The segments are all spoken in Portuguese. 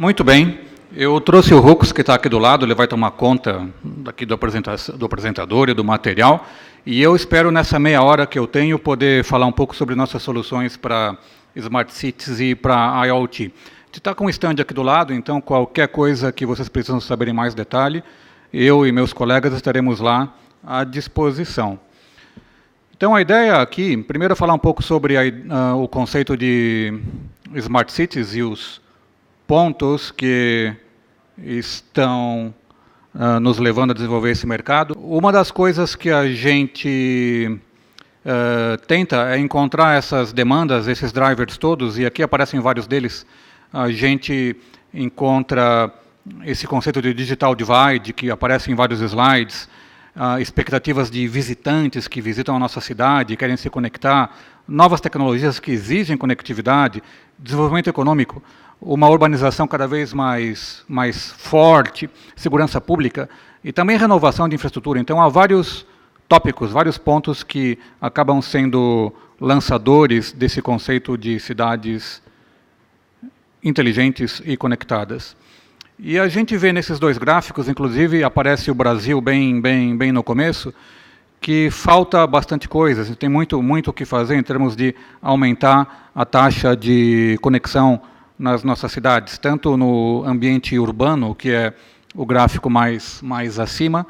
Muito bem. Eu trouxe o Rux, que está aqui do lado, ele vai tomar conta daqui do apresentador e do material, e eu espero, nessa meia hora que eu tenho, poder falar um pouco sobre nossas soluções para Smart Cities e para IoT. A gente está com um stand aqui do lado, então qualquer coisa que vocês precisam saber em mais detalhe, eu e meus colegas estaremos lá à disposição. Então, a ideia aqui, primeiro, é falar um pouco sobre o conceito de Smart Cities e os pontos que estão nos levando a desenvolver esse mercado. Uma das coisas que a gente tenta é encontrar essas demandas, esses drivers todos, e aqui aparecem vários deles. A gente encontra esse conceito de digital divide, que aparece em vários slides, expectativas de visitantes que visitam a nossa cidade e querem se conectar, novas tecnologias que exigem conectividade, desenvolvimento econômico, uma urbanização cada vez mais forte, segurança pública e também renovação de infraestrutura. Então, há vários tópicos, vários pontos que acabam sendo lançadores desse conceito de cidades inteligentes e conectadas. E a gente vê nesses dois gráficos, inclusive aparece o Brasil bem no começo, que falta bastante coisa, tem muito o que fazer em termos de aumentar a taxa de conexão nas nossas cidades, tanto no ambiente urbano, que é o gráfico mais acima,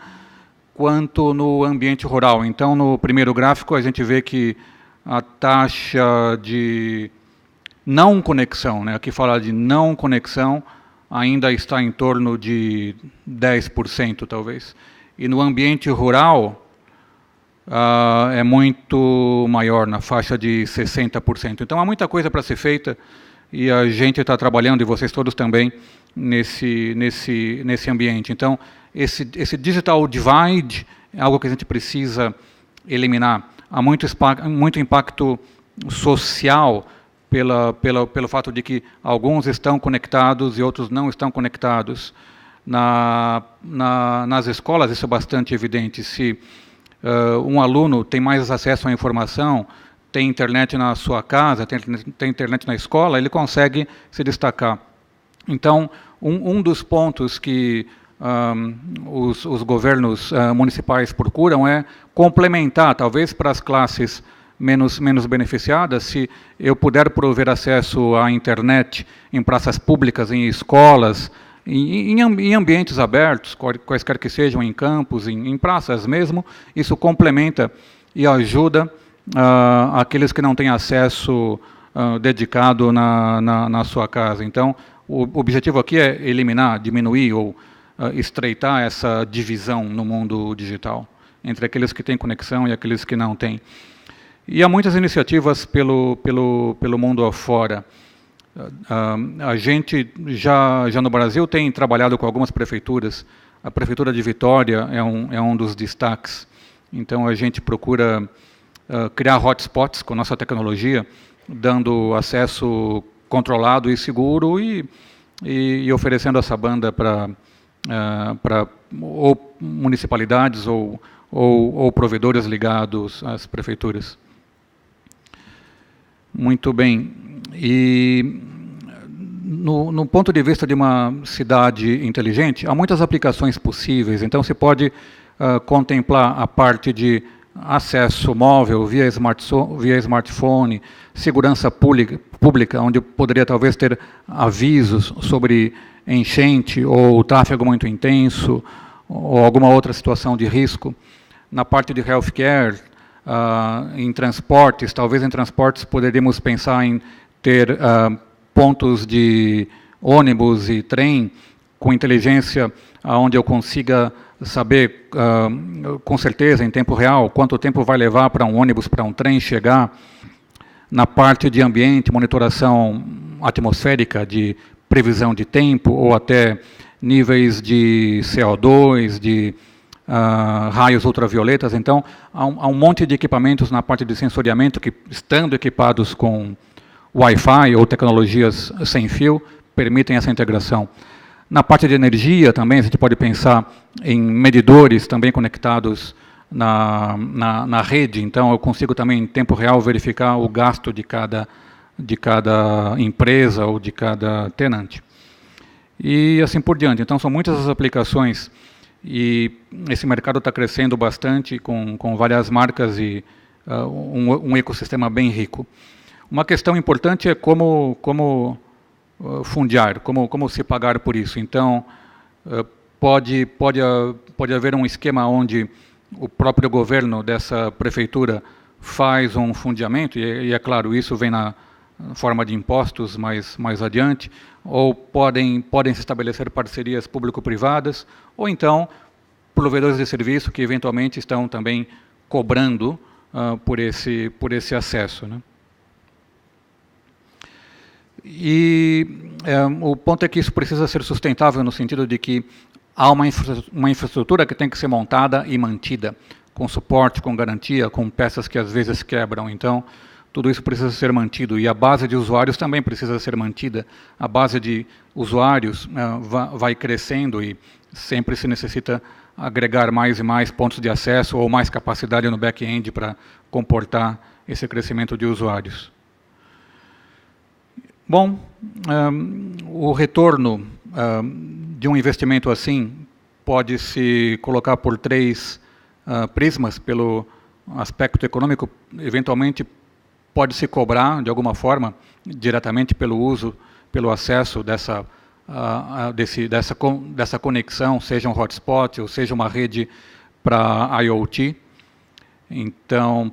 quanto no ambiente rural. Então, no primeiro gráfico, a gente vê que a taxa de não conexão, né, aqui fala de não conexão, ainda está em torno de 10%, talvez. E no ambiente rural, é muito maior, na faixa de 60%. Então, há muita coisa para ser feita, e a gente está trabalhando, e vocês todos também, nesse ambiente. Então, esse digital divide é algo que a gente precisa eliminar. Há muito impacto social pelo fato de que alguns estão conectados e outros não estão conectados. Nas escolas, isso é bastante evidente. Se um aluno tem mais acesso à informação, tem internet na sua casa, tem internet na escola, ele consegue se destacar. Então, um dos pontos que os governos municipais procuram é complementar, talvez para as classes menos beneficiadas, se eu puder prover acesso à internet em praças públicas, em escolas, em ambientes abertos, quaisquer que sejam, em campos, em praças mesmo, isso complementa e ajuda aqueles que não têm acesso dedicado na sua casa. Então, o objetivo aqui é eliminar, diminuir ou estreitar essa divisão no mundo digital, entre aqueles que têm conexão e aqueles que não têm. E há muitas iniciativas pelo mundo afora. A gente já no Brasil tem trabalhado com algumas prefeituras. A Prefeitura de Vitória é um dos destaques. Então, a gente procura criar hotspots com nossa tecnologia, dando acesso controlado e seguro e oferecendo essa banda para ou municipalidades ou provedores ligados às prefeituras. Muito bem. E no ponto de vista de uma cidade inteligente, há muitas aplicações possíveis. Então, se pode contemplar a parte de acesso móvel via smartphone, segurança pública, onde poderia talvez ter avisos sobre enchente ou tráfego muito intenso ou alguma outra situação de risco. Na parte de healthcare, em transportes, talvez em transportes poderíamos pensar em ter pontos de ônibus e trem com inteligência, onde eu consiga saber com certeza, em tempo real, quanto tempo vai levar para um ônibus, para um trem chegar. Na parte de ambiente, monitoração atmosférica, de previsão de tempo, ou até níveis de CO2, de raios ultravioletas. Então, há um monte de equipamentos na parte de sensoriamento que, estando equipados com Wi-Fi ou tecnologias sem fio, permitem essa integração. Na parte de energia também, a gente pode pensar em medidores também conectados na rede. Então, eu consigo também, em tempo real, verificar o gasto de cada empresa ou de cada tenante. e assim por diante. Então, são muitas as aplicações e esse mercado está crescendo bastante com várias marcas e um ecossistema bem rico. Uma questão importante é como fundiar, como se pagar por isso. Então, pode haver um esquema onde o próprio governo dessa prefeitura faz um fundiamento, e é claro, isso vem na forma de impostos mais adiante, ou podem se estabelecer parcerias público-privadas, ou então provedores de serviço que eventualmente estão também cobrando por esse acesso, né? E o ponto é que isso precisa ser sustentável no sentido de que há uma infraestrutura que tem que ser montada e mantida, com suporte, com garantia, com peças que às vezes quebram. Então, tudo isso precisa ser mantido. E a base de usuários também precisa ser mantida. A base de usuários vai crescendo e sempre se necessita agregar mais e mais pontos de acesso ou mais capacidade no back-end para comportar esse crescimento de usuários. Bom, o retorno de um investimento assim pode se colocar por três prismas. Pelo aspecto econômico, eventualmente pode se cobrar de alguma forma diretamente pelo uso, pelo acesso dessa conexão, seja um hotspot ou seja uma rede para IoT. Então,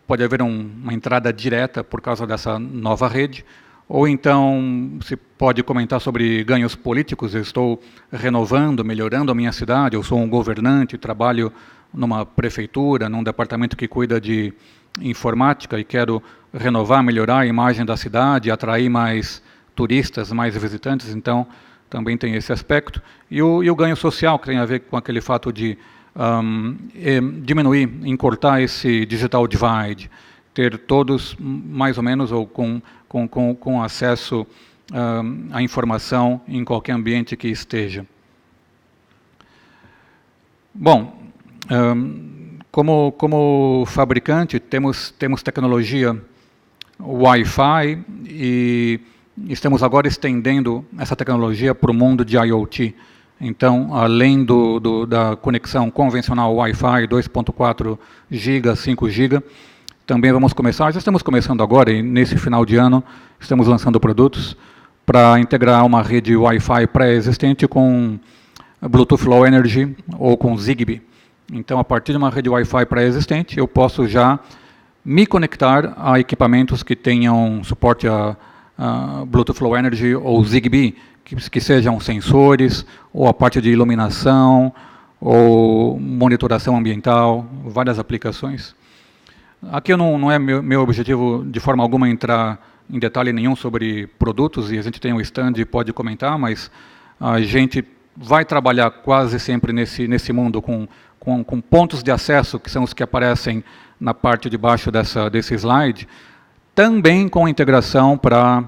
pode haver uma entrada direta por causa dessa nova rede. Ou então se pode comentar sobre ganhos políticos. Eu estou renovando, melhorando a minha cidade, eu sou um governante, trabalho numa prefeitura, num departamento que cuida de informática e quero renovar, melhorar a imagem da cidade, atrair mais turistas, mais visitantes, então também tem esse aspecto. E o ganho social, que tem a ver com aquele fato de diminuir, encurtar esse digital divide, ter todos mais ou menos ou com acesso à informação em qualquer ambiente que esteja. Bom, como fabricante, temos tecnologia Wi-Fi e estamos agora estendendo essa tecnologia para o mundo de IoT. Então, além da conexão convencional Wi-Fi 2.4 GB, 5 GB, também vamos começar, já estamos começando agora, e nesse final de ano estamos lançando produtos para integrar uma rede Wi-Fi pré-existente com Bluetooth Low Energy ou com Zigbee. Então, a partir de uma rede Wi-Fi pré-existente, eu posso já me conectar a equipamentos que tenham suporte a Bluetooth Low Energy ou Zigbee, que sejam sensores, ou a parte de iluminação, ou monitoração ambiental, várias aplicações. Aqui não é meu objetivo de forma alguma entrar em detalhe nenhum sobre produtos, e a gente tem um stand e pode comentar, mas a gente vai trabalhar quase sempre nesse mundo com pontos de acesso, que são os que aparecem na parte de baixo desse slide, também com integração para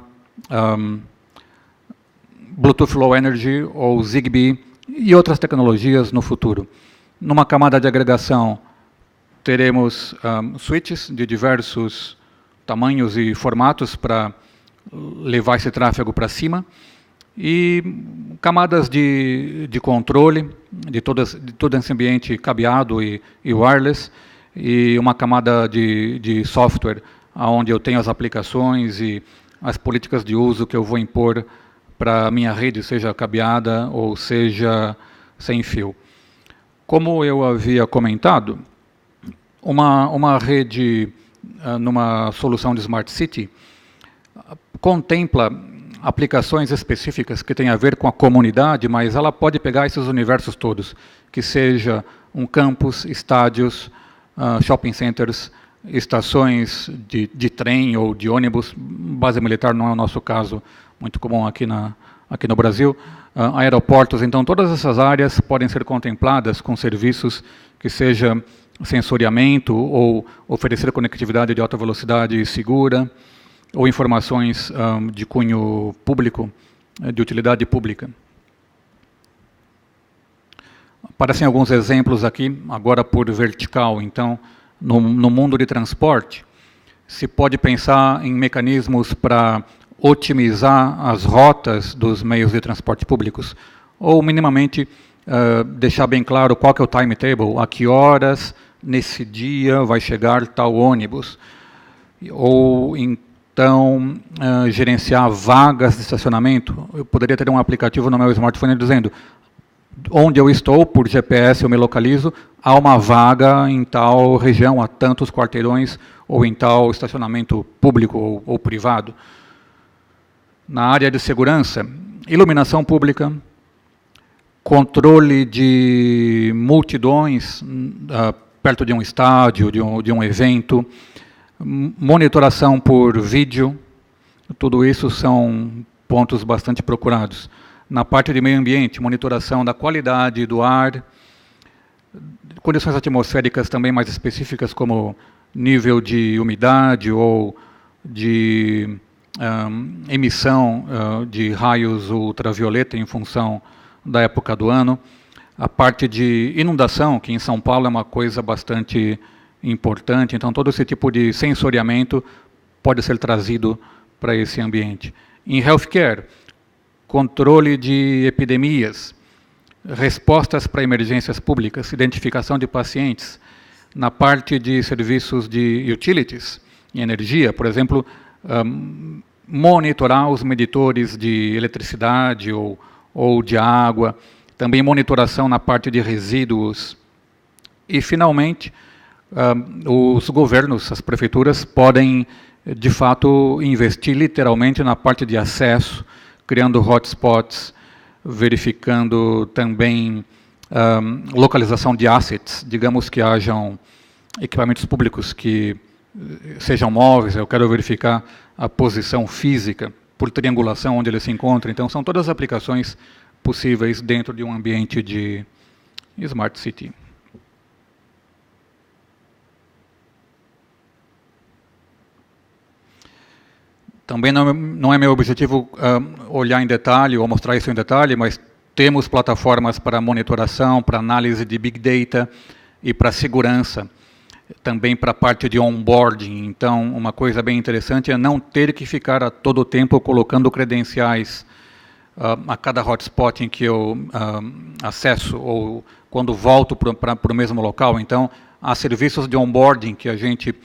Bluetooth Low Energy ou Zigbee e outras tecnologias no futuro. Numa camada de agregação, teremos switches de diversos tamanhos e formatos para levar esse tráfego para cima, e camadas de controle de todo esse ambiente cabeado e wireless, e uma camada de software, onde eu tenho as aplicações e as políticas de uso que eu vou impor para a minha rede, seja cabeada ou seja sem fio. Como eu havia comentado, uma rede numa solução de Smart City contempla aplicações específicas que têm a ver com a comunidade, mas ela pode pegar esses universos todos, que seja um campus, estádios, shopping centers, estações de trem ou de ônibus. Base militar não é o nosso caso, muito comum aqui no Brasil, aeroportos. Então, todas essas áreas podem ser contempladas com serviços que seja sensoriamento ou oferecer conectividade de alta velocidade segura, ou informações de cunho público, de utilidade pública. Aparecem alguns exemplos aqui, agora por vertical. Então, no mundo de transporte, se pode pensar em mecanismos para otimizar as rotas dos meios de transporte públicos, ou minimamente deixar bem claro qual que é o timetable, a que horas nesse dia vai chegar tal ônibus, ou então gerenciar vagas de estacionamento. Eu poderia ter um aplicativo no meu smartphone dizendo onde eu estou, por GPS eu me localizo, há uma vaga em tal região, há tantos quarteirões, ou em tal estacionamento público ou privado. Na área de segurança, iluminação pública, controle de multidões perto de um estádio, de um evento, monitoração por vídeo, tudo isso são pontos bastante procurados. Na parte de meio ambiente, monitoração da qualidade do ar, condições atmosféricas também mais específicas, como nível de umidade ou de emissão de raios ultravioleta em função da época do ano. A parte de inundação, que em São Paulo é uma coisa bastante importante, então todo esse tipo de sensoriamento pode ser trazido para esse ambiente. Em healthcare, controle de epidemias, respostas para emergências públicas, identificação de pacientes. Na parte de serviços de utilities, em energia, por exemplo, monitorar os medidores de eletricidade ou de água, também monitoração na parte de resíduos. E, finalmente, os governos, as prefeituras, podem, de fato, investir literalmente na parte de acesso, criando hotspots, verificando também localização de assets, digamos que hajam equipamentos públicos que sejam móveis, eu quero verificar a posição física por triangulação onde ele se encontra. Então, são todas as aplicações possíveis dentro de um ambiente de Smart City. Também não é meu objetivo olhar em detalhe ou mostrar isso em detalhe, mas temos plataformas para monitoração, para análise de Big Data e para segurança, também para a parte de onboarding. Então, uma coisa bem interessante é não ter que ficar a todo tempo colocando credenciais a cada hotspot em que eu acesso ou quando volto para o mesmo local. Então, há serviços de onboarding que a gente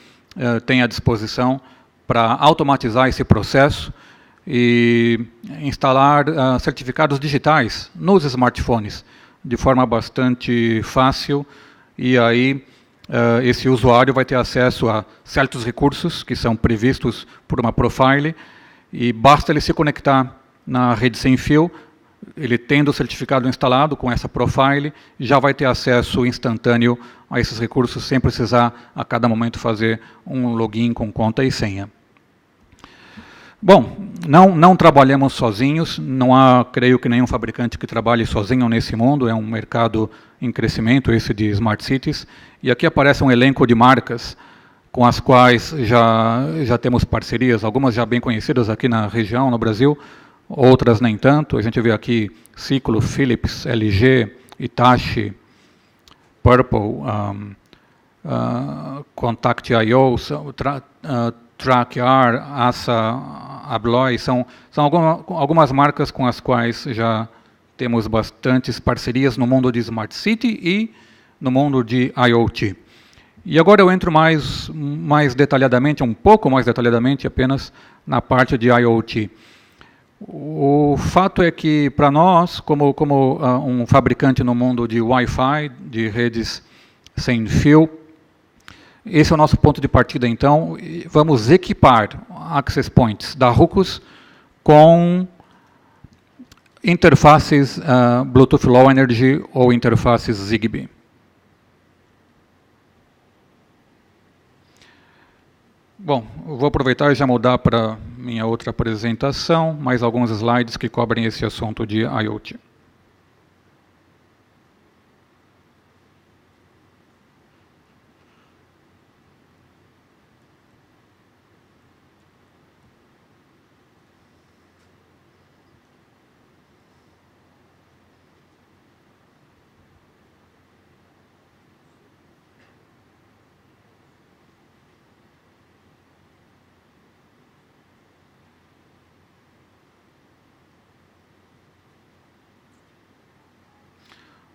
tem à disposição para automatizar esse processo e instalar certificados digitais nos smartphones de forma bastante fácil, e aí esse usuário vai ter acesso a certos recursos que são previstos por uma profile, e basta ele se conectar na rede sem fio, ele tendo o certificado instalado com essa profile, já vai ter acesso instantâneo a esses recursos sem precisar a cada momento fazer um login com conta e senha. Bom, não trabalhamos sozinhos, não há, creio que, nenhum fabricante que trabalhe sozinho nesse mundo, é um mercado em crescimento, esse de Smart Cities, e aqui aparece um elenco de marcas com as quais já temos parcerias, algumas já bem conhecidas aqui na região, no Brasil, outras nem tanto. A gente vê aqui Ciclo, Philips, LG, Hitachi, Purple, Contact.io, TrackR, ASA, Abloy, são algumas marcas com as quais já temos bastantes parcerias no mundo de Smart City e no mundo de IoT. E agora eu entro mais detalhadamente, um pouco mais detalhadamente apenas na parte de IoT. O fato é que, para nós, como um fabricante no mundo de Wi-Fi, de redes sem fio, esse é o nosso ponto de partida. Então, vamos equipar access points da Ruckus com interfaces Bluetooth Low Energy ou interfaces Zigbee. Bom, eu vou aproveitar e já mudar para minha outra apresentação, mais alguns slides que cobrem esse assunto de IoT.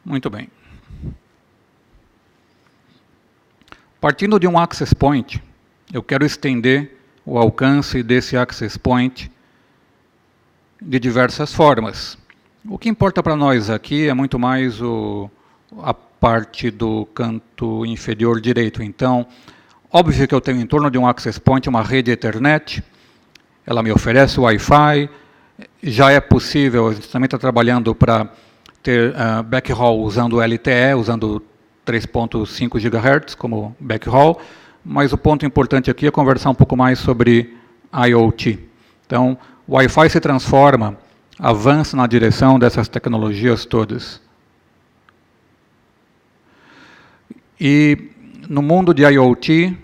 Muito bem. Partindo de um access point, eu quero estender o alcance desse access point de diversas formas. O que importa para nós aqui é muito mais a parte do canto inferior direito. Então, óbvio que eu tenho em torno de um access point uma rede Ethernet, ela me oferece Wi-Fi, já é possível, a gente também está trabalhando para ter backhaul usando LTE, usando 3.5 GHz como backhaul, mas o ponto importante aqui é conversar um pouco mais sobre IoT. Então, o Wi-Fi se transforma, avança na direção dessas tecnologias todas. E no mundo de IoT,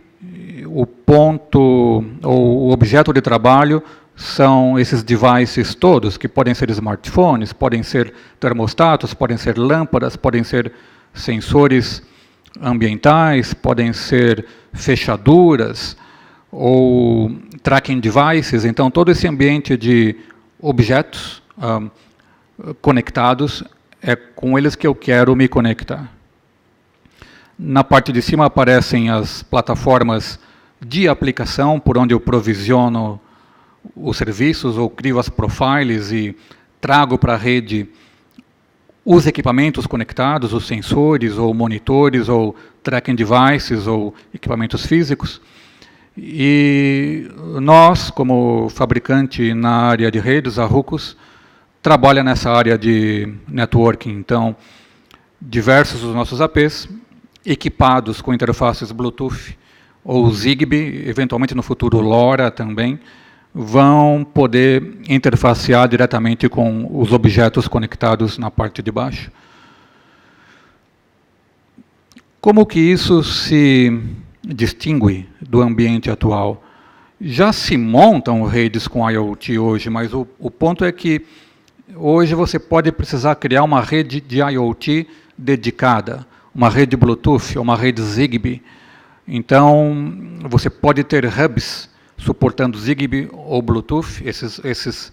o ponto, ou o objeto de trabalho são esses devices todos, que podem ser smartphones, podem ser termostatos, podem ser lâmpadas, podem ser sensores ambientais, podem ser fechaduras ou tracking devices. Então, todo esse ambiente de objetos conectados, é com eles que eu quero me conectar. Na parte de cima aparecem as plataformas de aplicação, por onde eu provisiono os serviços ou crio as profiles e trago para a rede os equipamentos conectados, os sensores, ou monitores, ou tracking devices, ou equipamentos físicos. E nós, como fabricante na área de redes, a Ruckus, trabalha nessa área de networking. Então, diversos dos nossos APs, equipados com interfaces Bluetooth ou Zigbee, eventualmente no futuro LoRa também, vão poder interfacear diretamente com os objetos conectados na parte de baixo. Como que isso se distingue do ambiente atual? Já se montam redes com IoT hoje, mas o ponto é que hoje você pode precisar criar uma rede de IoT dedicada, uma rede Bluetooth, uma rede Zigbee. Então, você pode ter hubs suportando Zigbee ou Bluetooth. Esses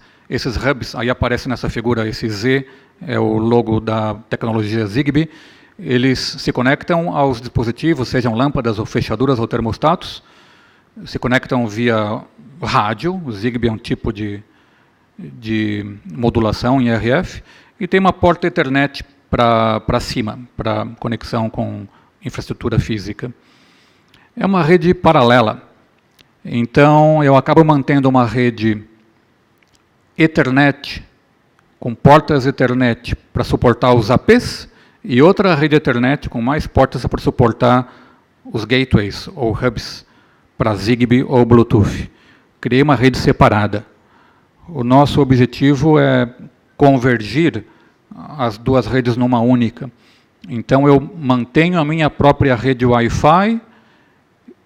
hubs, aí aparece nessa figura, esse Z é o logo da tecnologia Zigbee. Eles se conectam aos dispositivos, sejam lâmpadas ou fechaduras ou termostatos, se conectam via rádio. O Zigbee é um tipo de modulação em RF, e tem uma porta Ethernet para cima, para conexão com infraestrutura física. É uma rede paralela. Então, eu acabo mantendo uma rede Ethernet, com portas Ethernet para suportar os APs, e outra rede Ethernet com mais portas para suportar os gateways, ou hubs, para Zigbee ou Bluetooth. Criei uma rede separada. O nosso objetivo é convergir as duas redes numa única. Então, eu mantenho a minha própria rede Wi-Fi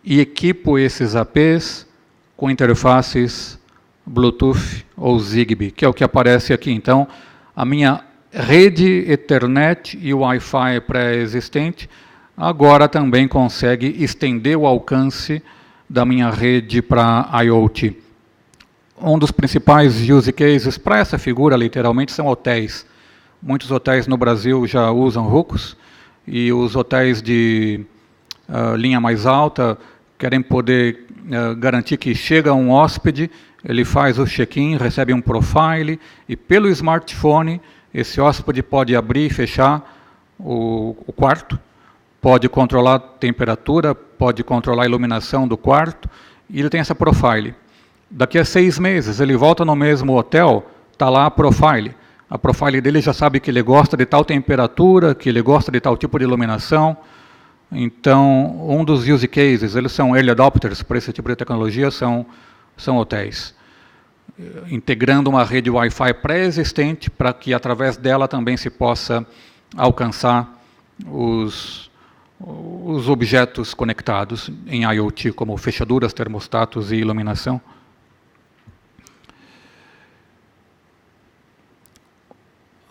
e equipo esses APs com interfaces Bluetooth ou Zigbee, que é o que aparece aqui. Então, a minha rede Ethernet e o Wi-Fi pré-existente agora também consegue estender o alcance da minha rede para IoT. Um dos principais use cases para essa figura, literalmente, são hotéis. Muitos hotéis no Brasil já usam Ruckus, e os hotéis de linha mais alta querem poder garantir que chega um hóspede, ele faz o check-in, recebe um profile, e pelo smartphone, esse hóspede pode abrir e fechar o quarto, pode controlar a temperatura, pode controlar a iluminação do quarto, e ele tem essa profile. Daqui a 6 meses, ele volta no mesmo hotel, está lá a profile. A profile dele já sabe que ele gosta de tal temperatura, que ele gosta de tal tipo de iluminação. Então, um dos use cases, eles são early adopters para esse tipo de tecnologia, são hotéis. Integrando uma rede Wi-Fi pré-existente para que, através dela, também se possa alcançar os objetos conectados em IoT, como fechaduras, termostatos e iluminação.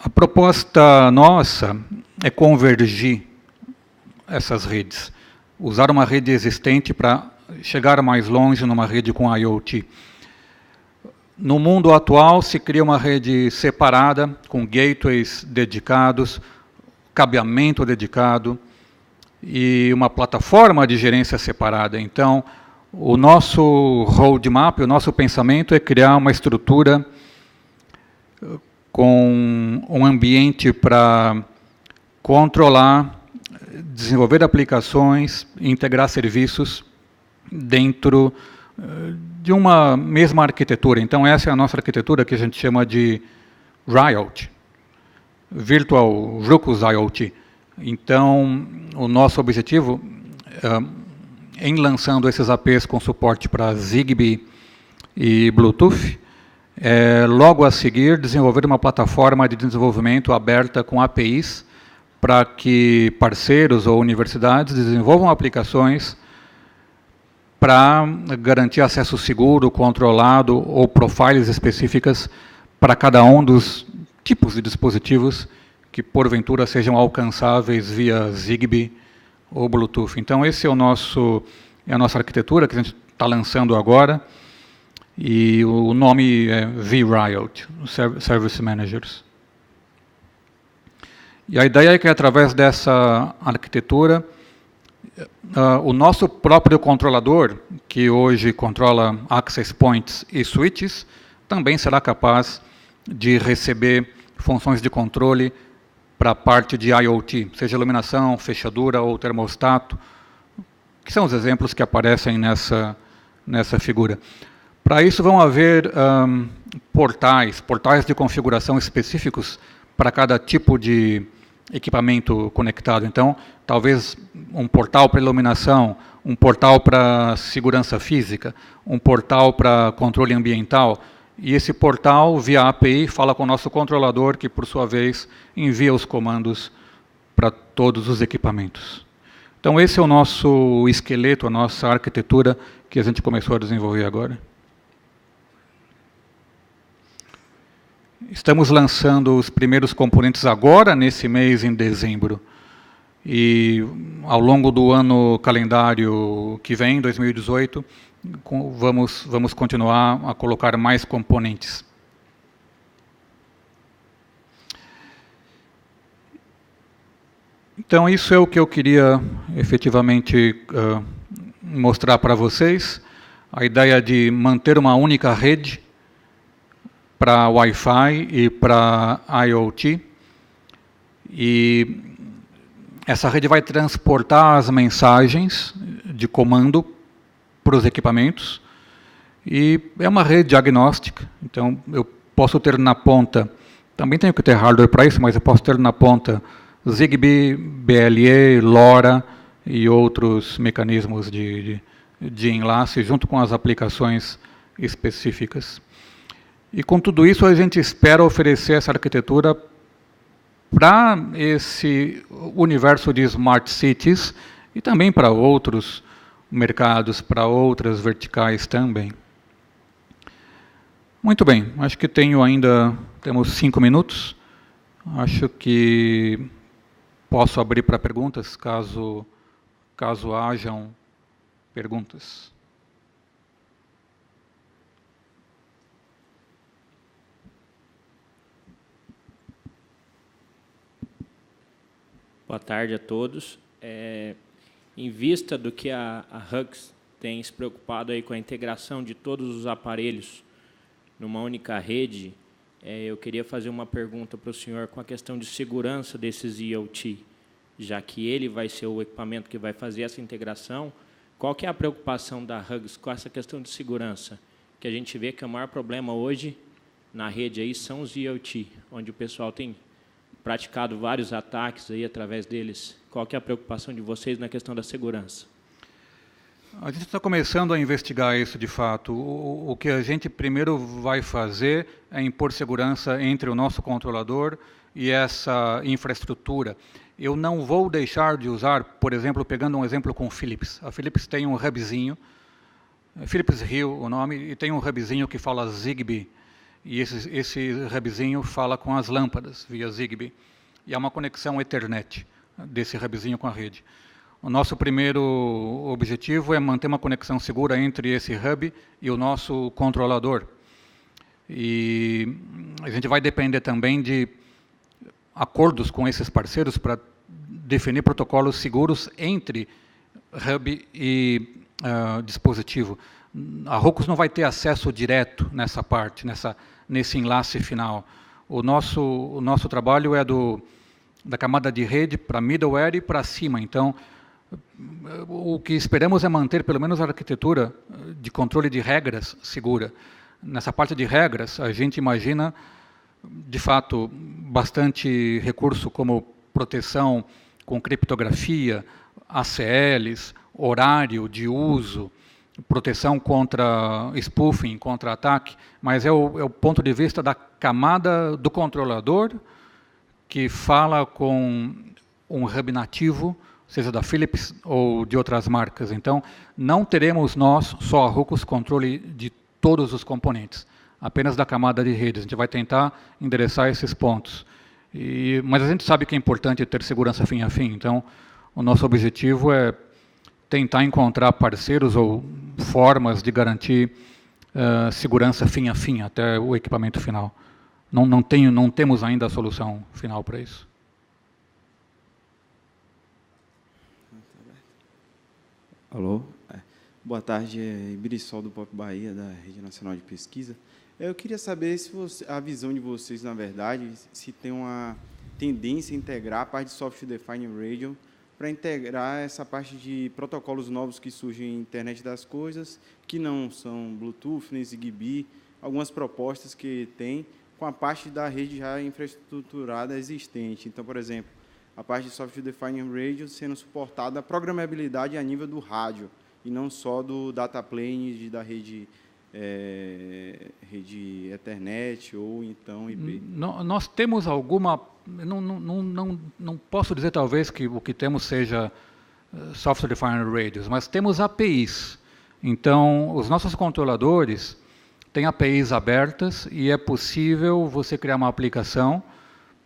A proposta nossa é convergir essas redes, usar uma rede existente para chegar mais longe numa rede com IoT. No mundo atual, se cria uma rede separada, com gateways dedicados, cabeamento dedicado e uma plataforma de gerência separada. Então, o nosso roadmap, o nosso pensamento é criar uma estrutura com um ambiente para controlar, desenvolver aplicações, integrar serviços dentro de uma mesma arquitetura. Então, essa é a nossa arquitetura que a gente chama de RIOT, Virtual Ruckus IoT. Então, o nosso objetivo, em lançando esses APs com suporte para Zigbee e Bluetooth, é logo a seguir desenvolver uma plataforma de desenvolvimento aberta com APIs para que parceiros ou universidades desenvolvam aplicações para garantir acesso seguro, controlado ou profiles específicas para cada um dos tipos de dispositivos que porventura sejam alcançáveis via Zigbee ou Bluetooth. Então, esse é a nossa arquitetura que a gente está lançando agora, e o nome é vRIOT, Service Managers. E a ideia é que, através dessa arquitetura, o nosso próprio controlador, que hoje controla access points e switches, também será capaz de receber funções de controle para a parte de IoT, seja iluminação, fechadura ou termostato, que são os exemplos que aparecem nessa figura. Para isso vão haver portais de configuração específicos para cada tipo de equipamento conectado. Então, talvez um portal para iluminação, um portal para segurança física, um portal para controle ambiental. E esse portal, via API, fala com o nosso controlador, que, por sua vez, envia os comandos para todos os equipamentos. Então, esse é o nosso esqueleto, a nossa arquitetura que a gente começou a desenvolver agora. Estamos lançando os primeiros componentes agora, nesse mês, em dezembro. E, ao longo do ano calendário que vem, 2018, vamos continuar a colocar mais componentes. Então, isso é o que eu queria efetivamente mostrar para vocês. A ideia de manter uma única rede para Wi-Fi e para IoT. E essa rede vai transportar as mensagens de comando para os equipamentos. E é uma rede diagnóstica. Então, eu posso ter na ponta, também tenho que ter hardware para isso, mas eu posso ter na ponta Zigbee, BLE, LoRa e outros mecanismos de enlace, junto com as aplicações específicas. E com tudo isso, a gente espera oferecer essa arquitetura para esse universo de smart cities e também para outros mercados, para outras verticais também. Muito bem, acho que temos 5 minutos. Acho que posso abrir para perguntas, caso hajam perguntas. Boa tarde a todos. Em vista do que a Huggs tem se preocupado aí com a integração de todos os aparelhos numa única rede, eu queria fazer uma pergunta para o senhor com a questão de segurança desses IoT, já que ele vai ser o equipamento que vai fazer essa integração. Qual que é a preocupação da Huggs com essa questão de segurança? Que a gente vê que o maior problema hoje na rede aí são os IoT, onde o pessoal tem praticado vários ataques aí através deles. Qual que é a preocupação de vocês na questão da segurança? A gente está começando a investigar isso de fato. O que a gente primeiro vai fazer é impor segurança entre o nosso controlador e essa infraestrutura. Eu não vou deixar de usar, por exemplo, pegando um exemplo com Philips. A Philips tem um hubzinho, Philips Hue o nome, e tem um hubzinho que fala Zigbee. E esse hubzinho fala com as lâmpadas via Zigbee. E há uma conexão Ethernet desse hubzinho com a rede. O nosso primeiro objetivo é manter uma conexão segura entre esse hub e o nosso controlador. E a gente vai depender também de acordos com esses parceiros para definir protocolos seguros entre hub e dispositivo. A Ruckus não vai ter acesso direto nessa parte, nesse enlace final. O nosso trabalho é da camada de rede para middleware e para cima. Então, o que esperamos é manter pelo menos a arquitetura de controle de regras segura. Nessa parte de regras, a gente imagina, de fato, bastante recurso como proteção com criptografia, ACLs, horário de uso, proteção contra spoofing, contra ataque, mas é o ponto de vista da camada do controlador que fala com um hub nativo, seja da Philips ou de outras marcas. Então, não teremos nós, só a Ruckus, controle de todos os componentes, apenas da camada de redes. A gente vai tentar endereçar esses pontos. Mas a gente sabe que é importante ter segurança fim a fim, então o nosso objetivo é tentar encontrar parceiros ou formas de garantir segurança fim a fim até o equipamento final. Não temos ainda a solução final para isso. Alô? Boa tarde, Ibirissol do Pop Bahia, da Rede Nacional de Pesquisa. Eu queria saber se a visão de vocês, na verdade, se tem uma tendência a integrar a parte de Software Defined Radio para integrar essa parte de protocolos novos que surgem na internet das coisas, que não são Bluetooth, nem Zigbee, algumas propostas que tem com a parte da rede já infraestruturada existente. Então, por exemplo, a parte de Software Defined Radio sendo suportada a programabilidade a nível do rádio, e não só do data plane da rede Ethernet ou então IP. Nós temos alguma... Não posso dizer, talvez, que o que temos seja Software Defined Radios, mas temos APIs. Então, os nossos controladores têm APIs abertas e é possível você criar uma aplicação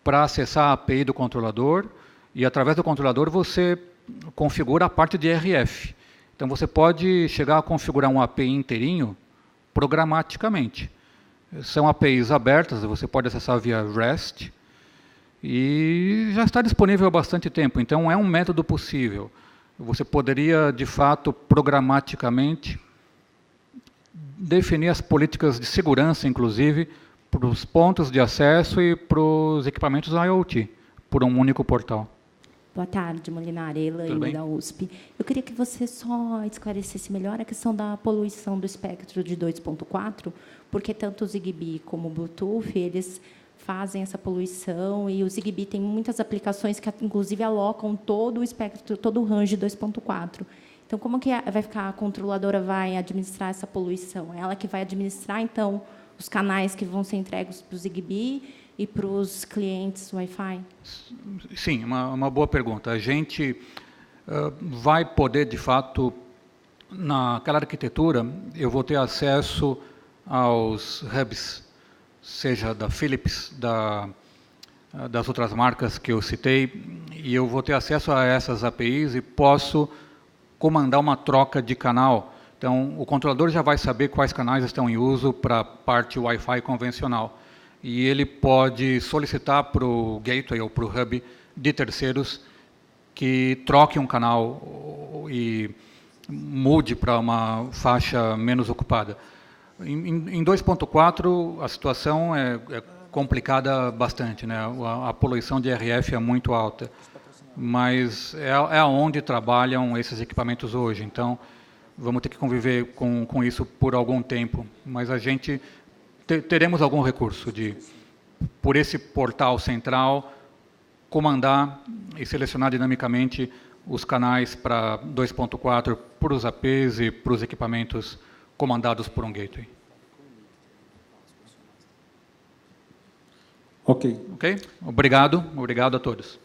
para acessar a API do controlador e, através do controlador, você configura a parte de RF. Então, você pode chegar a configurar um API inteirinho programaticamente. São APIs abertas, você pode acessar via REST e já está disponível há bastante tempo. Então, é um método possível. Você poderia, de fato, programaticamente definir as políticas de segurança, inclusive, para os pontos de acesso e para os equipamentos IoT, por um único portal. Boa tarde, Molinari, Elaine, da USP. Eu queria que você só esclarecesse melhor a questão da poluição do espectro de 2.4, porque tanto o Zigbee como o Bluetooth, eles fazem essa poluição, e o Zigbee tem muitas aplicações que, inclusive, alocam todo o espectro, todo o range 2.4. Então, como que vai ficar, a controladora vai administrar essa poluição? É ela que vai administrar, então, os canais que vão ser entregues para o Zigbee e para os clientes Wi-Fi? Sim, uma boa pergunta. A gente vai poder, de fato, naquela arquitetura, eu vou ter acesso aos hubs, seja da Philips, das outras marcas que eu citei, e eu vou ter acesso a essas APIs e posso comandar uma troca de canal. Então, o controlador já vai saber quais canais estão em uso para a parte Wi-Fi convencional. E ele pode solicitar para o gateway ou para o hub de terceiros que troque um canal e mude para uma faixa menos ocupada. Em 2.4, a situação é complicada bastante, né? A poluição de RF é muito alta, mas é onde trabalham esses equipamentos hoje. Então, vamos ter que conviver com isso por algum tempo, mas a gente teremos algum recurso de, por esse portal central, comandar e selecionar dinamicamente os canais para 2.4 para os APs e para os equipamentos comandados por um gateway. Ok. Ok? Obrigado a todos.